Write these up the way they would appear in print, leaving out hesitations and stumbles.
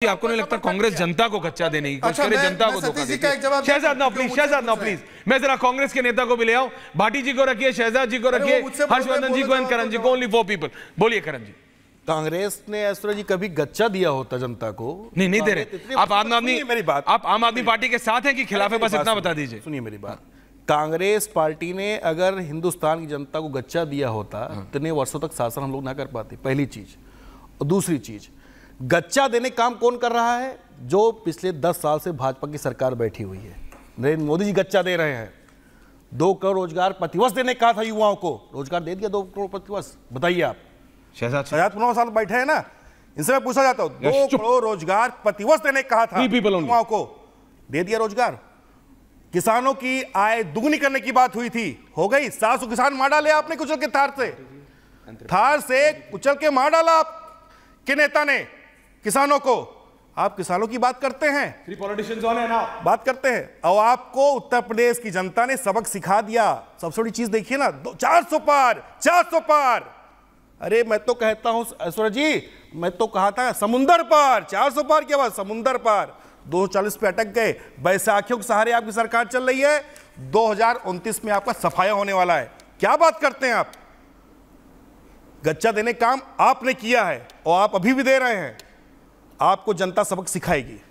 आपको नहीं लगता कांग्रेस जनता को कच्चा देने की कोशिश करे, जनता को धोखा देती है? शहजाद ना प्लीज, मैं जरा कांग्रेस के नेता को भी ले आऊं। भाटी जी को रखिए, शहजाद जी को रखिए, हर्षवर्धन जी को एंड करण जी को, ओनली 4 पीपल। बोलिए करण जी। कांग्रेस ने ऐश्वर्या जी कभी गच्चा दिया होता जनता को? नहीं दे रहे। आप आम आदमी पार्टी के साथ हैं कि खिलाफ है? बस इतना बता दीजिए। सुनिए मेरी बात। कांग्रेस पार्टी ने अगर हिंदुस्तान की जनता को गच्चा दिया होता इतने वर्षों तक शासन हम लोग ना कर पाते, पहली चीज। और दूसरी चीज, गच्चा देने काम कौन कर रहा है? जो पिछले 10 साल से भाजपा की सरकार बैठी हुई है। नरेंद्र मोदी जी गच्चा दे रहे हैं। 2 करोड़ रोजगार प्रतिवर्ष देने कहा था युवाओं को, रोजगार दे दिया 2 करोड़ प्रतिवर्ष। बताइए आप। शहजाद 15 साल बैठे हैं ना, इनसे मैं पूछा जाता हूं, 2 करोड़ रोजगार प्रतिवर्ष देने कहा था युवाओं को, दे दिया रोजगार। किसानों की आय दुगनी करने की बात हुई थी, हो गई। 700 किसान मार डाले आपने कुचल के थार से कुचल के मार डाला आपके नेता ने किसानों को। आप किसानों की बात करते हैं, 3 पॉलिटिशियंस ऑन है ना, बात करते हैं। और आपको उत्तर प्रदेश की जनता ने सबक सिखा दिया। सबसे बड़ी चीज देखिए ना, 400 पार। अरे मैं तो कहता हूं ऐश्वर्या जी, मैं तो कहा था समुंदर पार। 400 पार की आवाज, समुंदर पार। 240 पे अटक गए। बैसाखियों के सहारे आपकी सरकार चल रही है। 2029 में आपका सफाया होने वाला है। क्या बात करते हैं आप? गच्चा देने काम आपने किया है और आप अभी भी दे रहे हैं। आपको जनता सबक सिखाएगी।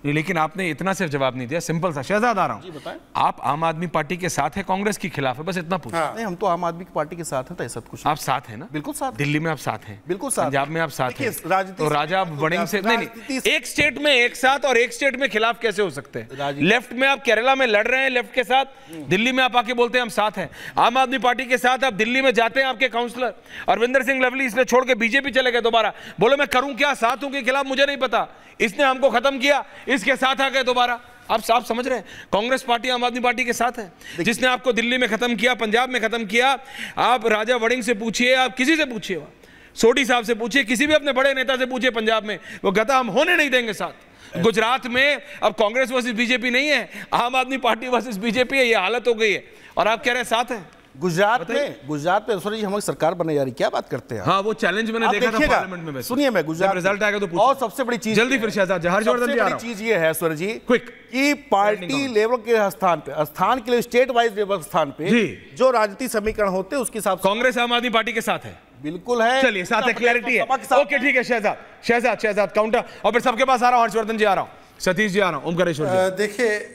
लेकिन आपने इतना सिर्फ जवाब नहीं दिया, सिंपल सा। शहजाद आ रहा हूं, बताएं। आप आम आदमी पार्टी के साथ है, कांग्रेस के खिलाफ है? बस इतना पूछा। नहीं, हम तो आम आदमी की पार्टी के साथ हैं, तो ऐसा कुछ आप साथ हैं ना? बिल्कुल साथ। दिल्ली में आप साथ हैं, बिल्कुल साथ। पंजाब में आप साथ हैं, तो राजा वड़िंग से नहीं, एक स्टेट में एक साथ और एक स्टेट में खिलाफ कैसे हो सकते हैं? लेफ्ट में आप केरला में लड़ रहे हैं लेफ्ट के साथ, दिल्ली में आप आके बोलते हैं हम साथ हैं। आम आदमी पार्टी के साथ आप दिल्ली में जाते हैं, आपके काउंसलर अरविंदर सिंह लवली इसने छोड़ के बीजेपी चले गए दोबारा। बोलो मैं करूं क्या, साथ हूं के खिलाफ मुझे नहीं पता। इसने हमको खत्म किया, इसके साथ आ गए दोबारा। आप समझ रहे हैं? कांग्रेस पार्टी आम आदमी पार्टी के साथ है। जिसने आपको दिल्ली में खत्म किया, पंजाब में खत्म किया। आप राजा वड़िंग से पूछिए, आप किसी से पूछिए, सोडी साहब से पूछिए, किसी भी अपने बड़े नेता से पूछिए पंजाब में, वो कहता हम होने नहीं देंगे साथ। गुजरात में अब कांग्रेस वर्सेस बीजेपी नहीं है, आम आदमी पार्टी वर्सेस बीजेपी है। ये हालत हो गई है और आप कह रहे हैं साथ है। गुजरात में ऐश्वर्या जी हमारी सरकार बनने जा रही, क्या बात करते हैं? हाँ, वो चैलेंज मैंने देखा था पार्लियामेंट में। सुनिए, मैं गुजरात रिजल्ट आएगा तो पूछो। और सबसे बड़ी चीज जल्दी फिर शहजाद हर्षवर्धन जी आ रहा हूं। चीज ये है ऐश्वर्या जी, क्विक, कि पार्टी लेवल के स्थान के लिए स्टेट वाइज लेवल स्थान पे जो राजनीतिक समीकरण होते हैं उसके हिसाब से कांग्रेस आम आदमी पार्टी के साथ है। बिल्कुल है। चलिए, साथ है, क्लैरिटी है। ओके ठीक है। शहजाद काउंटर। और फिर सबके पास आ रहा हूं, हर्षवर्धन जी आ रहा हूं, सतीश जी आ रहा हूं, ओमकारेश्वर जी। देखिए,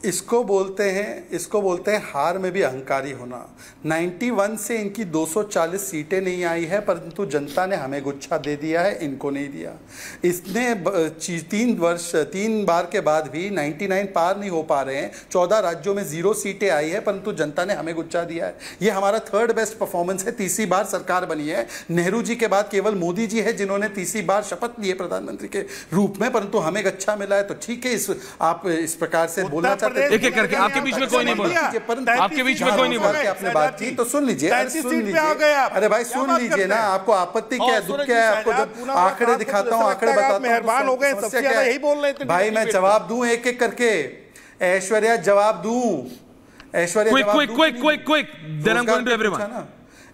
इसको बोलते हैं हार में भी अहंकारी होना। 91 से इनकी 240 सीटें नहीं आई है, परंतु जनता ने हमें गुच्छा दे दिया है, इनको नहीं दिया। इसने 3 बार के बाद भी 99 पार नहीं हो पा रहे हैं। 14 राज्यों में 0 सीटें आई है, परंतु जनता ने हमें गुच्छा दिया है। ये हमारा 3rd बेस्ट परफॉर्मेंस है। तीसरी बार सरकार बनी है। नेहरू जी के बाद केवल मोदी जी है जिन्होंने तीसरी बार शपथ ली है प्रधानमंत्री के रूप में, परंतु हमें गच्छा मिला है। तो ठीक है, आप इस प्रकार से बोलना एक एक करके। आपके बीच में कोई नहीं बोला, आपके बीच में कोई नहीं बोला। आपने बात की तो सुन लीजिए। अरे भाई सुन लीजिए ना, आपको आपत्ति क्या है, दुख क्या है? आपको जब आंकड़े दिखाता हूं, आंकड़े बताता हूं, मेहरबान हो गए, सबसे ज्यादा यही बोल रहे थे भाई। मैं जवाब दूं एक एक करके। ऐश्वर्या जवाब दूं, ऐश्वर्या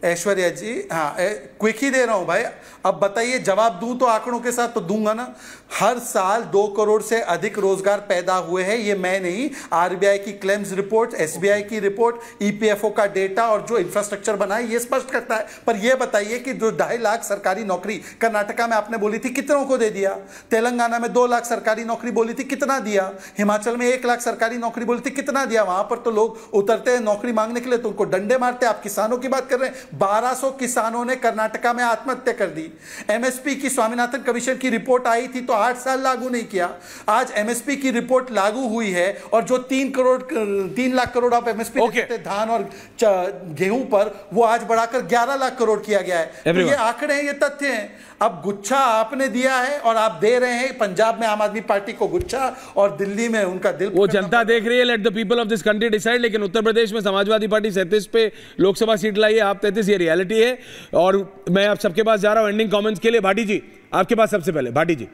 ऐश्वर्या जी, हाँ क्विक ही दे रहा हूं भाई। अब बताइए, जवाब दूं तो आंकड़ों के साथ तो दूंगा ना। हर साल 2 करोड़ से अधिक रोजगार पैदा हुए हैं। ये मैं नहीं, आरबीआई की क्लेम्स रिपोर्ट, एसबीआई की रिपोर्ट, ईपीएफओ का डेटा और जो इंफ्रास्ट्रक्चर बना है ये स्पष्ट करता है। पर यह बताइए कि जो 2.5 लाख सरकारी नौकरी कर्नाटका में आपने बोली थी, कितनों को दे दिया? तेलंगाना में 2 लाख सरकारी नौकरी बोली थी, कितना दिया? हिमाचल में 1 लाख सरकारी नौकरी बोली थी, कितना दिया? वहां पर तो लोग उतरते हैं नौकरी मांगने के लिए तो उनको डंडे मारते हैं। आप किसानों की बात कर रहे हैं, 1200 किसानों ने कर्नाटका में आत्महत्या कर दी। एमएसपी की स्वामीनाथन कमीशन की रिपोर्ट आई थी तो 8 साल लागू नहीं किया। आज एमएसपी की रिपोर्ट लागू हुई है और जो 3 लाख करोड़ आप एमएसपी देते थे धान और गेहूं पर, वो आज बढ़ाकर 11 लाख करोड़ किया गया है। तो ये आंकड़े हैं, ये तथ्य हैं। अब गुच्छा आपने दिया है और आप दे रहे हैं। पंजाब में आम आदमी पार्टी को गुच्छा और दिल्ली में उनका दिल, वो जनता देख रही है। Let the people of this country decide. लेकिन उत्तर प्रदेश में समाजवादी पार्टी 37 पे लोकसभा सीट लाई है, आप 33। ये रियलिटी है। और मैं आप सबके पास जा रहा हूं एंडिंग कमेंट्स के लिए। भाटी जी आपके पास सबसे पहले। भाटी जी।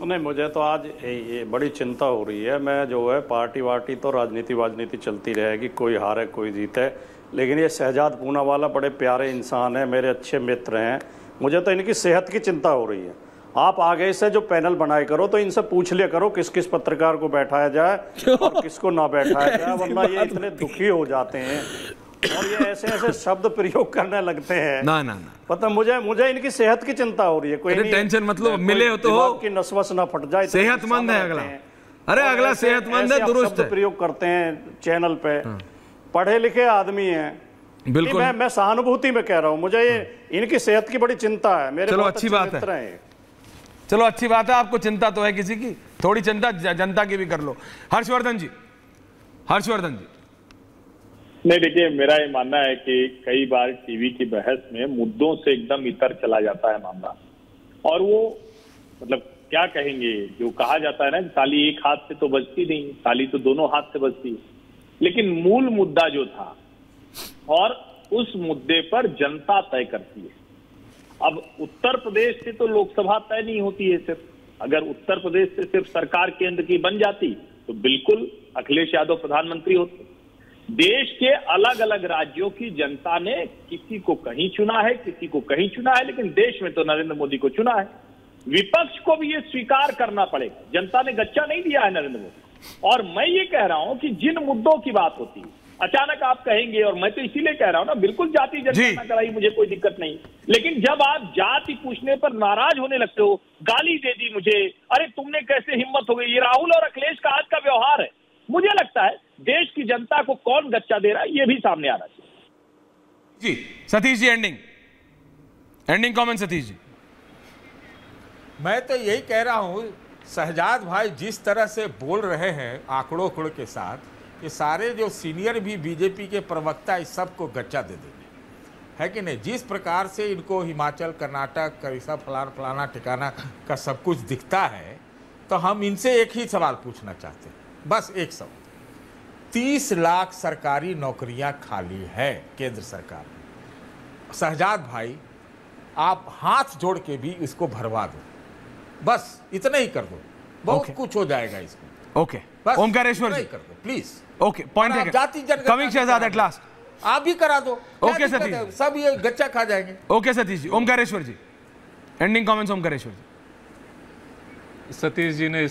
नहीं, मुझे तो आज ये बड़ी चिंता हो रही है। मैं जो है पार्टी वार्टी तो राजनीति चलती रहेगी, कोई हारे कोई जीते, लेकिन ये शहजाद पूनावाला बड़े प्यारे इंसान हैं, मेरे अच्छे मित्र हैं। मुझे तो इनकी सेहत की चिंता हो रही है। आप आगे से जो पैनल बनाए करो तो इनसे पूछ लिया करो किस किस पत्रकार को बैठाया जाए और किसको ना बैठाया जाए, वरना ये इतने दुखी हो जाते हैं और ये ऐसे ऐसे शब्द प्रयोग करने लगते हैं। ना ना ना, पता मुझे इनकी सेहत की चिंता हो रही है। कोई टेंशन मतलब मिले हो तो हो कि नसवस ना फट जाए। सेहतमंद है अगला, अरे अगला सेहतमंद है, दुरुस्त है। प्रयोग करते हैं चैनल पे, पढ़े लिखे आदमी हैं। बिल्कुल, मैं सहानुभूति में कह रहा हूँ, मुझे ये इनकी सेहत की बड़ी चिंता है। मेरे चलो अच्छी बात है, चलो अच्छी बात है, आपको चिंता तो है किसी की, थोड़ी चिंता जनता की भी कर लो। हर्षवर्धन जी, हर्षवर्धन जी। नहीं, देखिए मेरा ये मानना है कि कई बार टीवी की बहस में मुद्दों से एकदम इतर चला जाता है मामला, और वो मतलब क्या कहेंगे, जो कहा जाता है ना, ताली एक हाथ से तो बजती नहीं, ताली तो दोनों हाथ से बजती है। लेकिन मूल मुद्दा जो था और उस मुद्दे पर जनता तय करती है। अब उत्तर प्रदेश से तो लोकसभा तय नहीं होती है सिर्फ, अगर उत्तर प्रदेश से सिर्फ सरकार केंद्र की बन जाती तो बिल्कुल अखिलेश यादव प्रधानमंत्री होते। देश के अलग अलग राज्यों की जनता ने किसी को कहीं चुना है, किसी को कहीं चुना है, लेकिन देश में तो नरेंद्र मोदी को चुना है। विपक्ष को भी ये स्वीकार करना पड़ेगा, जनता ने गच्चा नहीं दिया है नरेंद्र मोदी। और मैं ये कह रहा हूं कि जिन मुद्दों की बात होती है, अचानक आप कहेंगे, और मैं तो इसीलिए कह रहा हूं ना, बिल्कुल जाति जनगणना कराई, मुझे कोई दिक्कत नहीं, लेकिन जब आप जाति पूछने पर नाराज होने लगते हो, गाली दे दी मुझे, अरे तुमने कैसे हिम्मत हो गई, ये राहुल और अखिलेश का आज का व्यवहार है। मुझे लगता है देश की जनता को कौन गच्चा दे रहा है ये भी सामने आना चाहिए। जी सतीश जी, एंडिंग कमेंट सतीश जी। मैं तो यही कह रहा हूं, शहजाद भाई जिस तरह से बोल रहे हैं आंकड़ों के साथ, ये सारे जो सीनियर भी बीजेपी के प्रवक्ता इस सबको गच्चा दे देंगे, है कि नहीं। जिस प्रकार से इनको हिमाचल, कर्नाटक, कैसा फलाना ठिकाना का सब कुछ दिखता है, तो हम इनसे एक ही सवाल पूछना चाहते हैं, बस एक सवाल। 30 लाख सरकारी नौकरियां खाली है केंद्र सरकार में। शहजाद भाई, आप हाथ जोड़ के भी इसको भरवा दो, बस इतना ही कर दो, बहुत कुछ हो जाएगा इसमें। ओके, ओमकारेश्वर जी कर दो प्लीज। ओके, पॉइंट है। जाति जनगणना कमिंग शहजाद एट लास्ट, आप भी करा दो। ओके सतीश, सब ये गच्चा खा जाएंगे। ओके सतीश जी। ओमकारेश्वर जी, एंडिंग कमेंट्स ओमकारेश्वर जी। सतीश जी ने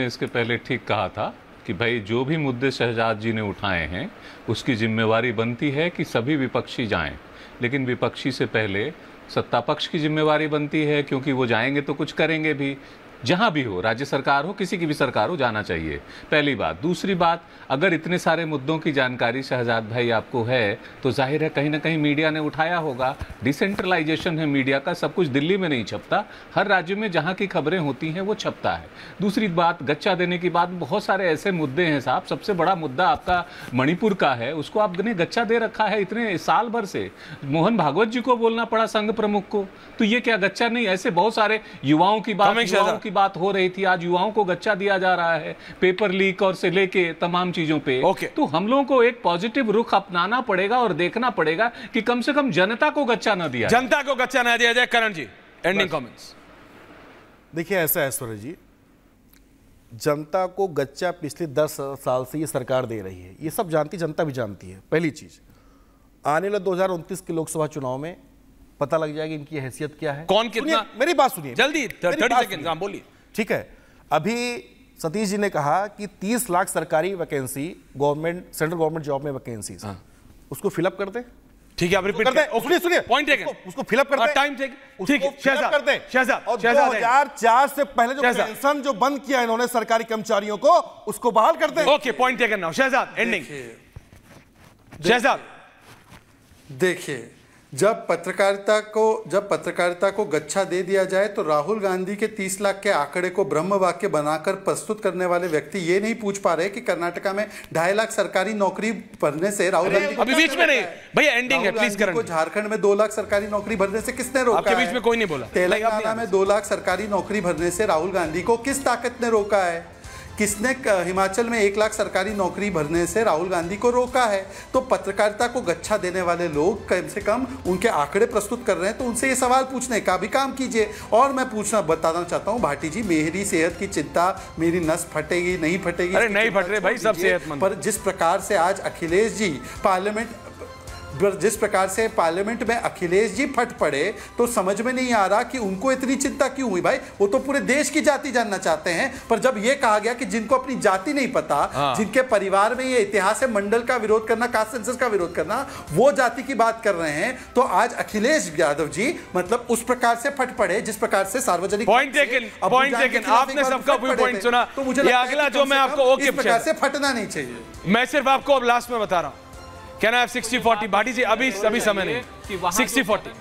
इसके पहले ठीक कहा था कि भाई जो भी मुद्दे शहजाद जी ने उठाए हैं उसकी जिम्मेवारी बनती है कि सभी विपक्षी जाएं, लेकिन विपक्षी से पहले सत्ता पक्ष की जिम्मेवारी बनती है, क्योंकि वो जाएंगे तो कुछ करेंगे भी। जहां भी हो, राज्य सरकार हो, किसी की भी सरकार हो, जाना चाहिए, पहली बात। दूसरी बात, अगर इतने सारे मुद्दों की जानकारी शहजाद भाई आपको है तो जाहिर है कहीं ना कहीं मीडिया ने उठाया होगा। डिसेंट्रलाइजेशन है मीडिया का, सब कुछ दिल्ली में नहीं छपता, हर राज्य में जहां की खबरें होती हैं वो छपता है। दूसरी बात, गच्चा देने की बात, बहुत सारे ऐसे मुद्दे हैं साहब। सबसे बड़ा मुद्दा आपका मणिपुर का है, उसको आपने गच्चा दे रखा है इतने साल भर से। मोहन भागवत जी को बोलना पड़ा संघ प्रमुख को, तो ये क्या गच्चा नहीं? ऐसे बहुत सारे युवाओं की बात हो रही थी, आज युवाओं को गच्चा दिया जा रहा है, पेपर लीक और से लेके तमाम चीजों पे। तो हम लोगों को एक पॉजिटिव रुख अपनाना पड़ेगा और देखना पड़ेगा कि कम से कम जनता को गच्चा ना दिया, जनता को गच्चा ना दिया जाए। करण जी, एंडिंग कमेंट्स। देखिए ऐसा है ऐश्वर्या जी, जनता को गच्चा पिछले 10 साल से ये सरकार दे रही है, ये सब जानती, जनता भी जानती है। पहली चीज, आने वाले 2029 के लोकसभा चुनाव में पता लग जाएगी इनकी हैसियत क्या है। कौन कितना, मेरी बात सुनिए जल्दी, 30 सेकंड बोलिए। ठीक है, अभी सतीश जी ने कहा कि 30 लाख सरकारी vacancy, government, central government job में वैकेंसीज, उसको फिलअप कर दे। ठीक है, आप रिपीट करते, सुनिए पॉइंट है, उसको फिलअप कर दे, टाइम टेक, ठीक है, शहजाद कर दे। शहजाद, और 2004 से पहले जो पेंशन जो बंद किया इन्होंने सरकारी कर्मचारियों को, उसको बहाल कर दे। Okay, point taken now. Shahzad, ending. Shahzad, देखिए, जब पत्रकारिता को गच्चा दे दिया जाए तो राहुल गांधी के 30 लाख के आंकड़े को ब्रह्म वाक्य बनाकर प्रस्तुत करने वाले व्यक्ति ये नहीं पूछ पा रहे कि कर्नाटका में 2.5 लाख सरकारी नौकरी भरने से राहुल गांधी अभी बीच में नहीं भैया, एंडिंग है प्लीज करण। झारखंड में 2 लाख सरकारी नौकरी भरने से किसने रोका? आपके बीच में कोई नहीं बोला। तेलंगाना में 2 लाख सरकारी नौकरी भरने से राहुल गांधी को किस ताकत ने रोका है? किसने हिमाचल में 1 लाख सरकारी नौकरी भरने से राहुल गांधी को रोका है? तो पत्रकारिता को गच्छा देने वाले लोग कम से कम उनके आंकड़े प्रस्तुत कर रहे हैं, तो उनसे ये सवाल पूछने का भी काम कीजिए। और मैं बताना चाहता हूँ भाटी जी, मेरी सेहत की चिंता, मेरी नस फटेगी नहीं फटेगी, अरे नहीं फट रहे भाई, सब सेहतमंद। पर जिस प्रकार से आज अखिलेश जी पार्लियामेंट में अखिलेश जी फट पड़े, तो समझ में नहीं आ रहा कि उनको इतनी चिंता क्यों हुई। भाई वो तो पूरे देश की जाति जानना चाहते हैं, पर जब ये कहा गया कि जिनको अपनी जाति नहीं पता, जिनके परिवार में ये इतिहास है मंडल का विरोध करना, कास्ट सेंसस का विरोध करना, वो जाति की बात कर रहे हैं, तो आज अखिलेश यादव जी मतलब उस प्रकार से फट पड़े जिस प्रकार से सार्वजनिक पॉइंट टेकन, आपने सबका व्यू पॉइंट सुना। तो मुझे अगला जो मैं आपको ओके प्रकार से फटना नहीं चाहिए। मैं सिर्फ आपको अब लास्ट में बता रहा हूं, क्या ना 60-40 भाटी जी, अभी समय नहीं, 60-40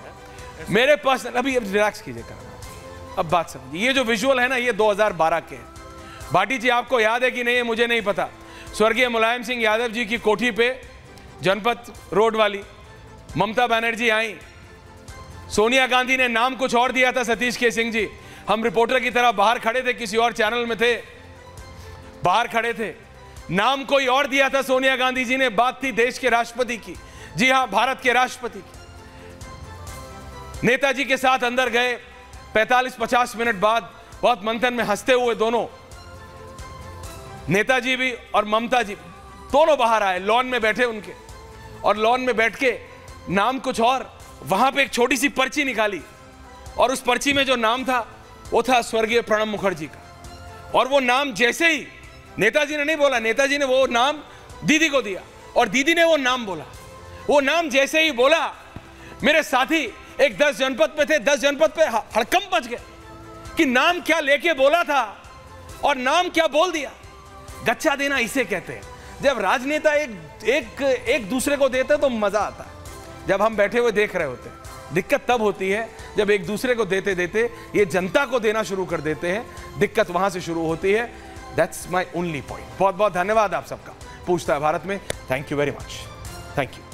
मेरे पास अभी रिलैक्स कीजिएगा। अब बात समझिए, ये जो विजुअल है ना, ये 2012 के हैं। भाटी जी आपको याद है कि नहीं, मुझे नहीं पता। स्वर्गीय मुलायम सिंह यादव जी की कोठी पे जनपद रोड वाली ममता बनर्जी आई, सोनिया गांधी ने नाम कुछ और दिया था, सतीश के सिंह जी, हम रिपोर्टर की तरह बाहर खड़े थे, किसी और चैनल में थे, बाहर खड़े थे, नाम कोई और दिया था सोनिया गांधी जी ने, बात थी देश के राष्ट्रपति की, जी हां भारत के राष्ट्रपति की। नेताजी के साथ अंदर गए, 45-50 मिनट बाद बहुत मंथन में हंसते हुए दोनों, नेताजी भी और ममता जी दोनों बाहर आए, लॉन में बैठे उनके, और लॉन में बैठ के नाम कुछ और, वहां पे एक छोटी सी पर्ची निकाली, और उस पर्ची में जो नाम था वो था स्वर्गीय प्रणब मुखर्जी का। और वो नाम जैसे ही नेताजी ने नहीं बोला, नेताजी ने वो नाम दीदी को दिया, और दीदी ने वो नाम बोला। वो नाम जैसे ही बोला, मेरे साथी एक 10 जनपद पे थे, 10 जनपद पे हड़कंप मच गया कि नाम क्या लेके बोला था और नाम क्या बोल दिया। गच्छा देना इसे कहते हैं। जब राजनेता एक दूसरे को देते तो मजा आता है, जब हम बैठे हुए देख रहे होते हैं। दिक्कत तब होती है जब एक दूसरे को देते देते ये जनता को देना शुरू कर देते हैं, दिक्कत वहां से शुरू होती है। That's my only point. बहुत बहुत धन्यवाद आप सबका। पूछता है भारत में, thank you very much, thank you.